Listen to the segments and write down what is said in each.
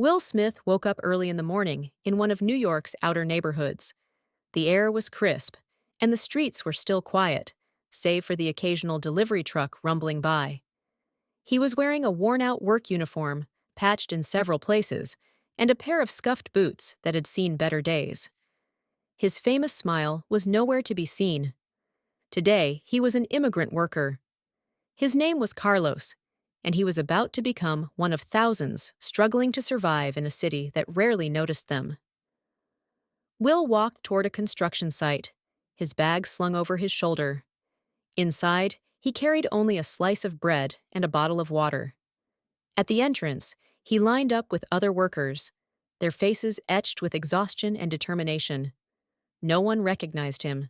Will Smith woke up early in the morning in one of New York's outer neighborhoods. The air was crisp, and the streets were still quiet, save for the occasional delivery truck rumbling by. He was wearing a worn-out work uniform, patched in several places, and a pair of scuffed boots that had seen better days. His famous smile was nowhere to be seen. Today, he was an immigrant worker. His name was Carlos, and he was about to become one of thousands struggling to survive in a city that rarely noticed them. Will walked toward a construction site, his bag slung over his shoulder. Inside, he carried only a slice of bread and a bottle of water. At the entrance, he lined up with other workers, their faces etched with exhaustion and determination. No one recognized him.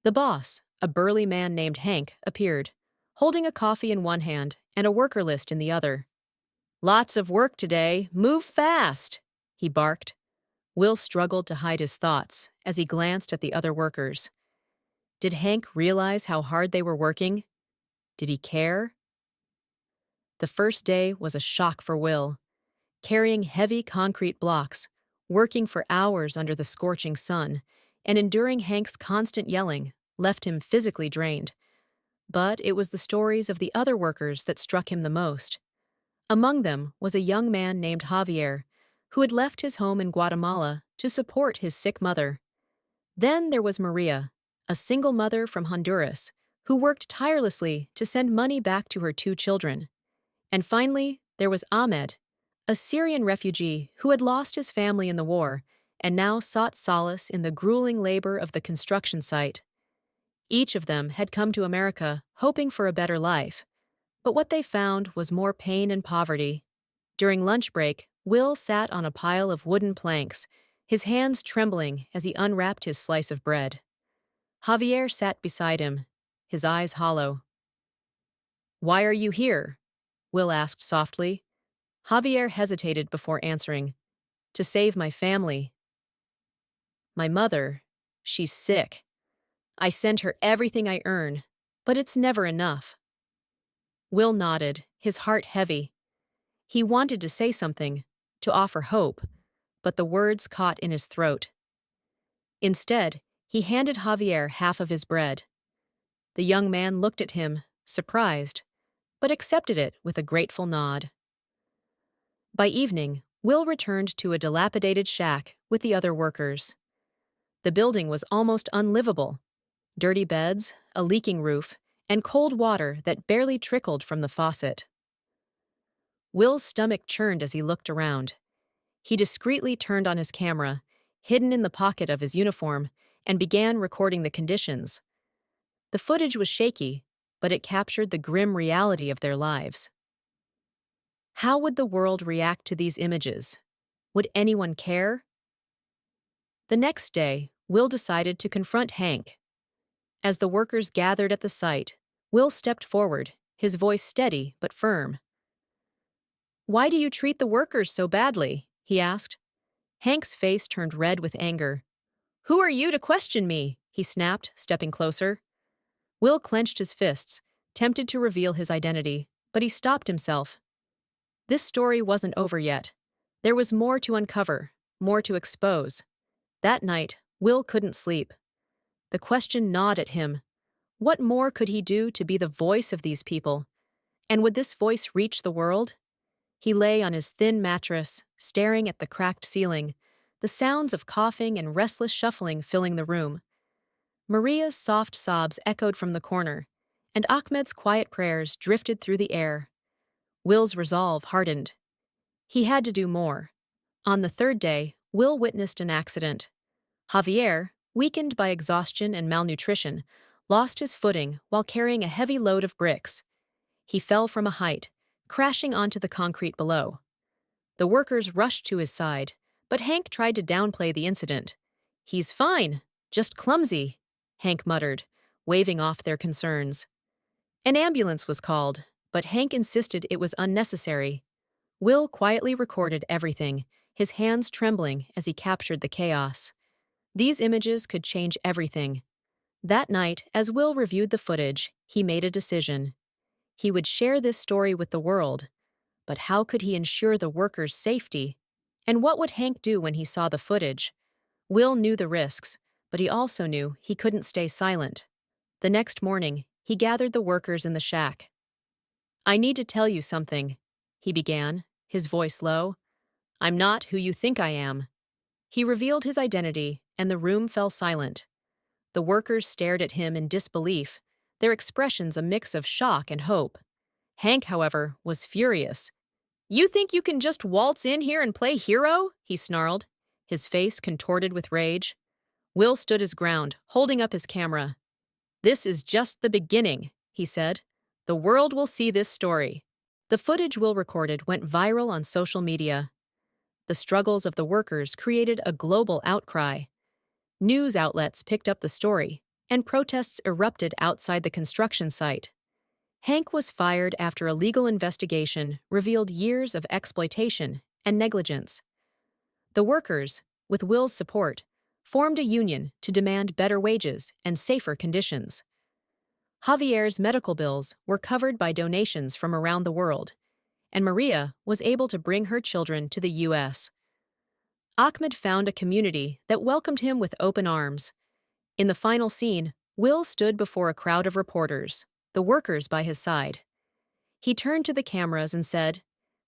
The boss, a burly man named Hank, appeared, holding a coffee in one hand and a worker list in the other. "Lots of work today. Move fast!" he barked. Will struggled to hide his thoughts as he glanced at the other workers. Did Hank realize how hard they were working? Did he care? The first day was a shock for Will. Carrying heavy concrete blocks, working for hours under the scorching sun, and enduring Hank's constant yelling left him physically drained. But it was the stories of the other workers that struck him the most. Among them was a young man named Javier, who had left his home in Guatemala to support his sick mother. Then there was Maria, a single mother from Honduras, who worked tirelessly to send money back to her two children. And finally, there was Ahmed, a Syrian refugee who had lost his family in the war and now sought solace in the grueling labor of the construction site. Each of them had come to America hoping for a better life, but what they found was more pain and poverty. During lunch break, Will sat on a pile of wooden planks, his hands trembling as he unwrapped his slice of bread. Javier sat beside him, his eyes hollow. "Why are you here?" Will asked softly. Javier hesitated before answering. "To save my family. My mother, she's sick. I send her everything I earn, but it's never enough." Will nodded, his heart heavy. He wanted to say something, to offer hope, but the words caught in his throat. Instead, he handed Javier half of his bread. The young man looked at him, surprised, but accepted it with a grateful nod. By evening, Will returned to a dilapidated shack with the other workers. The building was almost unlivable. Dirty beds, a leaking roof, and cold water that barely trickled from the faucet. Will's stomach churned as he looked around. He discreetly turned on his camera, hidden in the pocket of his uniform, and began recording the conditions. The footage was shaky, but it captured the grim reality of their lives. How would the world react to these images? Would anyone care? The next day, Will decided to confront Hank. As the workers gathered at the site, Will stepped forward, his voice steady but firm. "Why do you treat the workers so badly?" he asked. Hank's face turned red with anger. "Who are you to question me?" he snapped, stepping closer. Will clenched his fists, tempted to reveal his identity, but he stopped himself. This story wasn't over yet. There was more to uncover, more to expose. That night, Will couldn't sleep. The question gnawed at him. What more could he do to be the voice of these people? And would this voice reach the world? He lay on his thin mattress, staring at the cracked ceiling, the sounds of coughing and restless shuffling filling the room. Maria's soft sobs echoed from the corner, and Ahmed's quiet prayers drifted through the air. Will's resolve hardened. He had to do more. On the third day, Will witnessed an accident. Javier, weakened by exhaustion and malnutrition, lost his footing while carrying a heavy load of bricks. He fell from a height, crashing onto the concrete below. The workers rushed to his side, but Hank tried to downplay the incident. "He's fine, just clumsy," Hank muttered, waving off their concerns. An ambulance was called, but Hank insisted it was unnecessary. Will quietly recorded everything, his hands trembling as he captured the chaos. These images could change everything. That night, as Will reviewed the footage, he made a decision. He would share this story with the world, but how could he ensure the workers' safety And what would Hank do when he saw the footage? Will knew the risks, but he also knew he couldn't stay silent. The next morning, he gathered the workers in the shack. "I need to tell you something," he began, his voice low. "I'm not who you think I am." He revealed his identity, and the room fell silent. The workers stared at him in disbelief, their expressions a mix of shock and hope. Hank, however, was furious. "You think you can just waltz in here and play hero?" he snarled, his face contorted with rage. Will stood his ground, holding up his camera. "This is just the beginning," he said. "The world will see this story." The footage Will recorded went viral on social media. The struggles of the workers created a global outcry. News outlets picked up the story, and protests erupted outside the construction site. Hank was fired after a legal investigation revealed years of exploitation and negligence. The workers, with Will's support, formed a union to demand better wages and safer conditions. Javier's medical bills were covered by donations from around the world, and Maria was able to bring her children to the U.S. Ahmed found a community that welcomed him with open arms. In the final scene, Will stood before a crowd of reporters, the workers by his side. He turned to the cameras and said,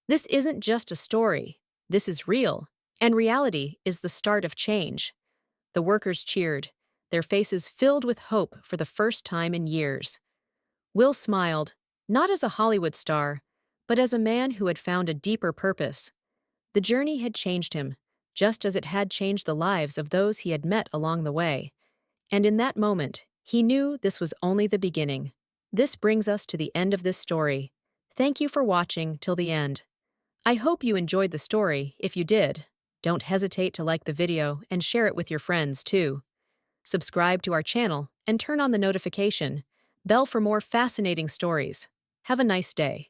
"This isn't just a story. This is real, and reality is the start of change." The workers cheered, their faces filled with hope for the first time in years. Will smiled, not as a Hollywood star, but as a man who had found a deeper purpose. The journey had changed him, just as it had changed the lives of those he had met along the way. And in that moment, he knew this was only the beginning. This brings us to the end of this story. Thank you for watching till the end. I hope you enjoyed the story. If you did, don't hesitate to like the video and share it with your friends too. Subscribe to our channel and turn on the notification bell for more fascinating stories. Have a nice day.